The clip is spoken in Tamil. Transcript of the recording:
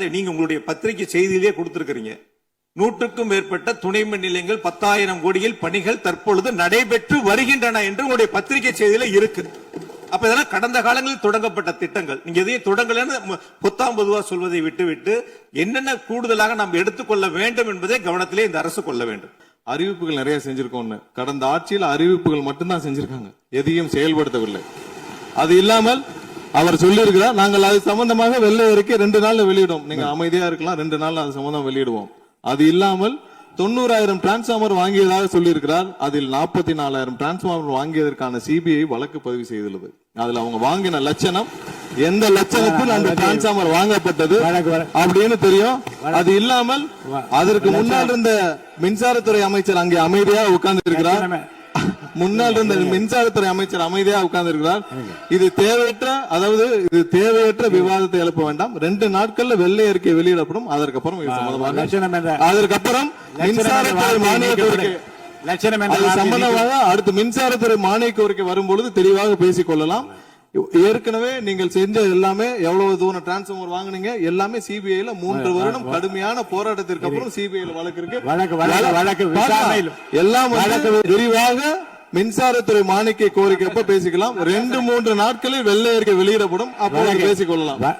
திட்டத்தை நீங்க உங்களுடைய பத்திரிகை செய்தியிலேயே கொடுத்திருக்கிறீங்க. 100க்கும் மேற்பட்ட துணை மின் நிலையங்கள் 10,000 கோடியில் பணிகள் தற்பொழுது நடைபெற்று வருகின்றன என்று உங்களுடைய பத்திரிகை செய்தியில இருக்கு. அப்ப இதெல்லாம் கடந்த காலங்களில் தொடங்கப்பட்ட திட்டங்கள். நீங்க எதையும் தொடங்கலன்னு பொத்தாம் பொதுவா சொல்வதை விட்டுவிட்டு என்னென்ன கூடுதலாக நாம் எடுத்துக்கொள்ள வேண்டும் என்பதை கவனத்திலே இந்த அரசு கொள்ள வேண்டும். அறிவிப்புகள் நிறைய செஞ்சிருக்கோம். கடந்த ஆட்சியில் அறிவிப்புகள் மட்டும்தான் செஞ்சிருக்காங்க, எதையும் செயல்படுத்தவில்லை. அது இல்லாமல் அவர் சொல்லியிருக்கிறார், நாங்கள் அது சம்பந்தமாக வெள்ளை அறிக்கை 2 நாள்ல வெளியிடுவோம். நீங்க அமைதியா இருக்கலாம், 2 நாள்ல அது சம்பந்தம் வெளியிடுவோம். அது இல்லாமல் 90,000 டிரான்ஸ்பார்மர் வாங்கியதாக சொல்லியிருக்கிறார். அதில் 44,000 டிரான்ஸ்பார்மர் வாங்கியதற்கான சிபிஐ வழக்கு பதிவு செய்துள்ளது. அதுல அவங்க வாங்கின லட்சணம், எந்த லட்சணத்தில் அந்த டிரான்ஸ்பார்மர் வாங்கப்பட்டது அப்படின்னு தெரியும். அது இல்லாமல் அதற்கு முன்னால் இருந்த மின்சாரத்துறை அமைச்சர் அங்கே அமைதியா உட்கார்ந்து இருக்கிறார். முன்னாள் இருந்த மின்சாரத்துறை அமைச்சர் அமைதியா உட்கார்ந்து இருக்கிறார். இது தேவையற்ற விவாதத்தை எழுப்ப வேண்டாம். 2 நாட்கள்ல வெள்ளை அறிக்கை வெளியிடப்படும். அதற்கப்புறம் மின்சாரத்துறை மானிய கோரிக்கை சம்பந்தமாக அடுத்து மின்சாரத்துறை மானிய கோரிக்கை வரும்பொழுது தெளிவாக பேசிக் கொள்ளலாம். ஏற்கனவே நீங்கள் செஞ்ச எல்லாமே, எவ்வளவு தூரம் டிரான்ஸ்பார்மர் வாங்குனீங்க எல்லாமே சிபிஐல 3 வருடம் கடுமையான போராட்டத்திற்கு அப்புறம் சிபிஐல வழக்கு இருக்கு. எல்லாம் விரிவாக மின்சாரத்துறை மானிய கோரிக்கை பேசிக்கலாம். 2-3 நாட்களில் வெள்ளை அறிக்கை வெளியிடப்படும், அப்போது பேசிக் கொள்ளலாம்.